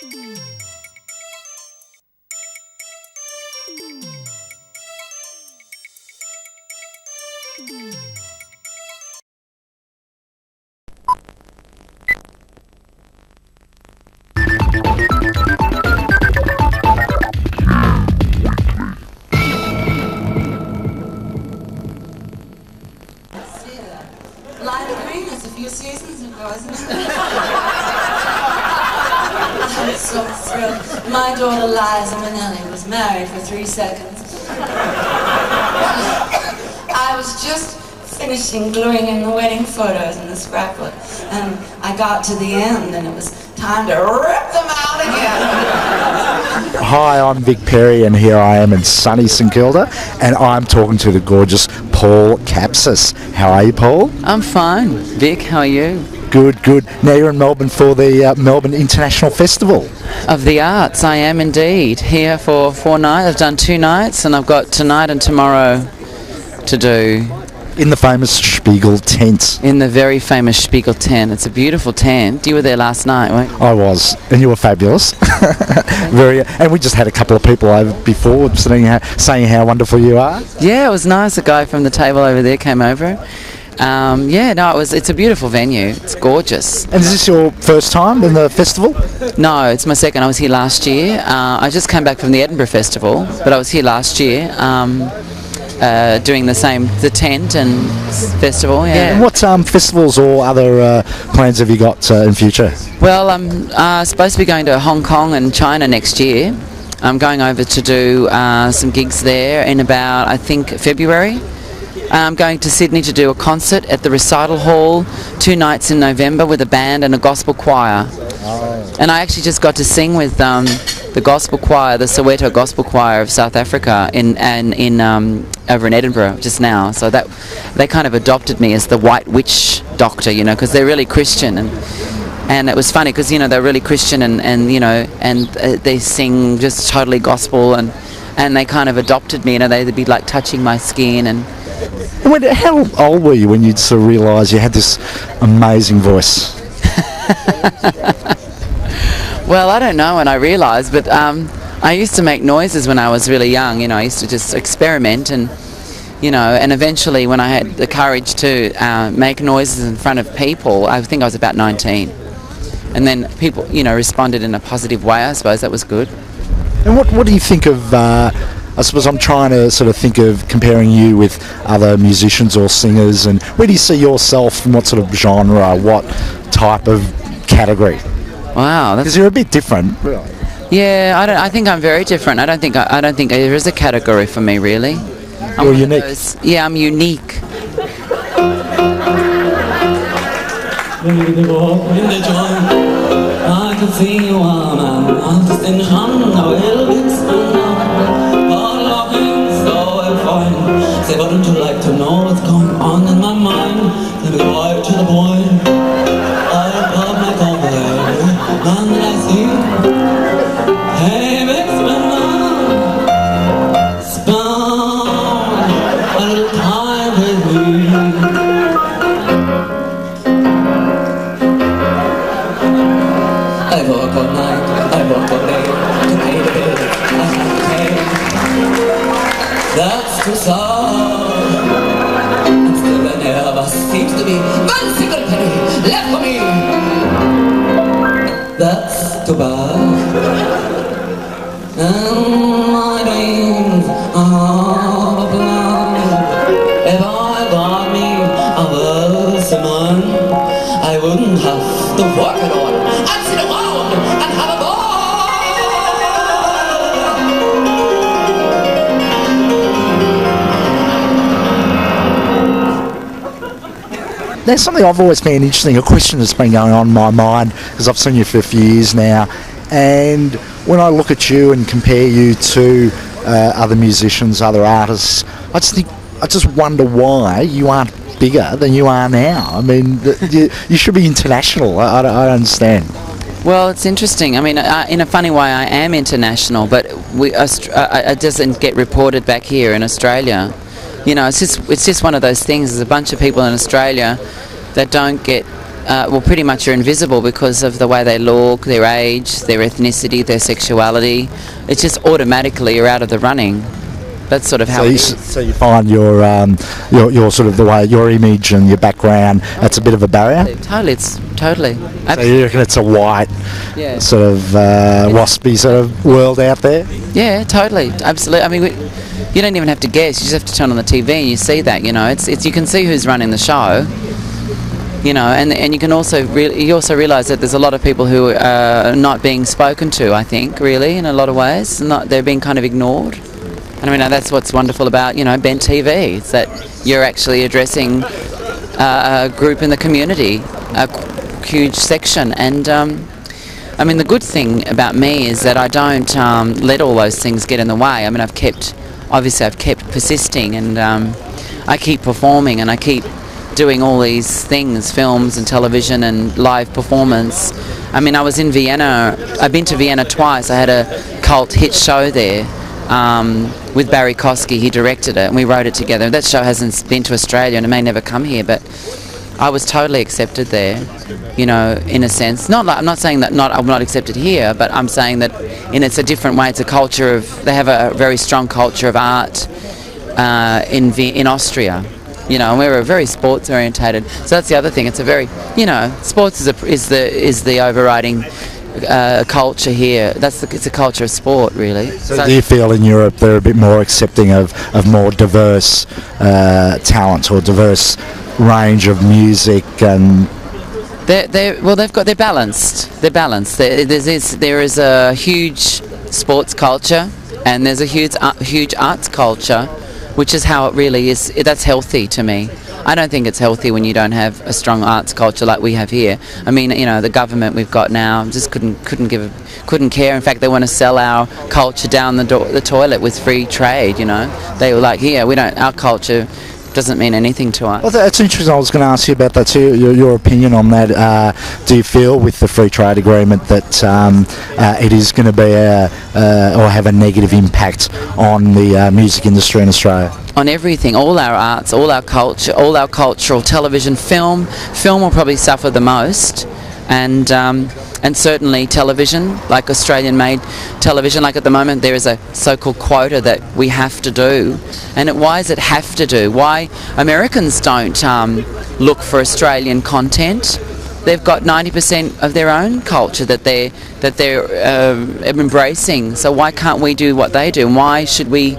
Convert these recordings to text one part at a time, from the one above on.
Lime green is a few seasons ago, isn't it? I'm so thrilled. My daughter Liza Minnelli was married for 3 seconds. I was just finishing gluing in the wedding photos in the scrapbook, and I got to the end, and it was time to rip them out again. Hi, I'm Vic Perri, and here I am in sunny St Kilda, and I'm talking to the gorgeous Paul Capsis. How are you, Paul? I'm fine. Vic, how are you? Good, good. Now you're in Melbourne for the Melbourne International Festival of the Arts. I am indeed here for 4 nights. I've done 2 nights, and I've got tonight and tomorrow to do. In the famous Spiegel tent. In the very famous Spiegel tent. It's a beautiful tent. You were there last night, weren't you? I was, and you were fabulous. And we just had a couple of people over before saying how wonderful you are. Yeah, it was nice. A guy from the table over there came over. It's a beautiful venue. It's gorgeous. And is this your first time in the festival? No, it's my second. I was here last year. I just came back from the Edinburgh Festival, but I was here last year. Doing the tent and festival. Yeah. And what festivals or other plans have you got in future? Well, I'm supposed to be going to Hong Kong and China next year. I'm going over to do some gigs there in about, I think, February. I'm going to Sydney to do a concert at the Recital Hall 2 nights in November with a band and a gospel choir. Oh. And I actually just got to sing with the gospel choir, the Soweto Gospel Choir of South Africa over in Edinburgh just now. So that they kind of adopted me as the white witch doctor, because they're really Christian, and it was funny because they're really Christian and they sing just totally gospel, and they kind of adopted me. They'd be like touching my skin and. How old were you when you sort of realised you had this amazing voice? Well, I don't know when I realised, but I used to make noises when I was really young. I used to just experiment and eventually when I had the courage to make noises in front of people, I think I was about 19. And then people, responded in a positive way. I suppose that was good. And what do you think of... I suppose I'm trying to sort of think of comparing you with other musicians or singers, and where do you see yourself in what sort of genre, what type of category? Wow, because you're a bit different, really. Yeah, I think I'm very different. I don't think there is a category for me, really. You're unique. I'm unique. I can see you on the say, wouldn't you like to know what's going on in my mind? Let me go out to the boy. I'll pop my cover there, and then I see, hey, big spinner, spend a little time with me. I work all night, I work all day, to pay the bills, I have to pay. That's too sad. And still there never seems to be one single penny left for me. That's too bad. And my dreams are blind. If I got me a worse man, I wouldn't have to work at all and sit around and have a ball. There's something I've always found interesting, a question that's been going on in my mind, because I've seen you for a few years now, and when I look at you and compare you to other musicians, other artists, I just wonder why you aren't bigger than you are now. I mean, you should be international. I don't understand. Well, it's interesting. I mean, in a funny way, I am international, but it doesn't get reported back here in Australia. It's just one of those things. There's a bunch of people in Australia that don't get well, pretty much are invisible because of the way they look, their age, their ethnicity, their sexuality. It's just automatically you're out of the running. That's sort of how it is. So you find your sort of the way, your image and your background, that's a bit of a barrier? Totally. So you reckon it's a white Yeah. sort of waspy sort of world out there? Yeah, totally, absolutely. I mean, you don't even have to guess. You just have to turn on the TV and you see that. You know, it's you can see who's running the show. You know, and you can also you also realise that there's a lot of people who are not being spoken to. I think really in a lot of ways, they're being kind of ignored. And I mean that's what's wonderful about Bent TV. It's that you're actually addressing a group in the community, a huge section. And I mean the good thing about me is that I don't let all those things get in the way. I mean I've kept persisting, and I keep performing, and I keep doing all these things, films and television and live performance. I mean I was in Vienna. I've been to Vienna twice. I had a cult hit show there. With Barry Kosky, he directed it, and we wrote it together. That show hasn't been to Australia, and it may never come here, but I was totally accepted there, in a sense. I'm not saying that I'm not accepted here, but I'm saying that it's a different way. It's a culture they have a very strong culture of art in Austria, and we're very sports orientated. So that's the other thing. It's a very, sports is the overriding culture here. It's a culture of sport, really. So do you feel in Europe they're a bit more accepting of more diverse talent or diverse range of music? And they're balanced. They're balanced. There is a huge sports culture, and there's a huge arts culture, which is how it really is. That's healthy to me. I don't think it's healthy when you don't have a strong arts culture like we have here. I mean, the government we've got now just couldn't care. In fact, they want to sell our culture down the toilet with free trade. They were like, our culture doesn't mean anything to us. Well, that's interesting. I was going to ask you about that too. Your opinion on that. Do you feel with the free trade agreement that it is going to be or have a negative impact on the music industry in Australia? On everything, all our arts, all our culture, all our cultural television, film will probably suffer the most, and certainly television, like Australian-made television. Like at the moment, there is a so-called quota that we have to do, and why does it have to do? Why Americans don't look for Australian content? They've got 90% of their own culture that they're embracing. So why can't we do what they do? And why should we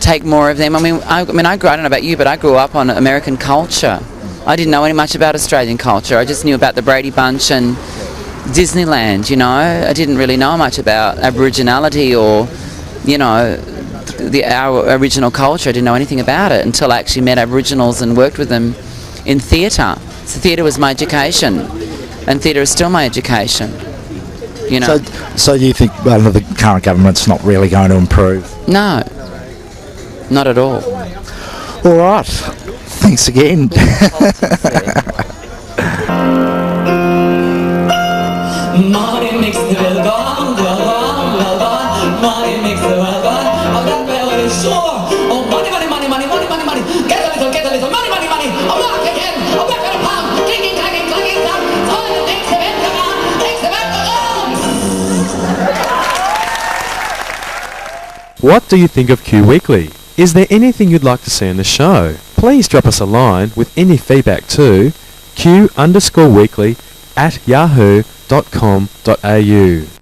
take more of them? I don't know about you, but I grew up on American culture. I didn't know any much about Australian culture. I just knew about the Brady Bunch and Disneyland, I didn't really know much about Aboriginality or, our original culture. I didn't know anything about it until I actually met Aboriginals and worked with them in theatre. So theatre was my education, and theatre is still my education, So you think the current government's not really going to improve? No, not at all. All right. Thanks again. Money makes the world go on, go on, go on. Money makes the world go on. Oh, that bell is sure. Oh, money, money, money, money, money, money, money. Get a little, money, money, money. I'm back again. I'm back at a pound. Clinking, clanging, clanging, down. So it makes the bed come on. Makes the bed go on. What do you think of Q Weekly? Is there anything you'd like to see on the show? Please drop us a line with any feedback to q_weekly@yahoo.com.au.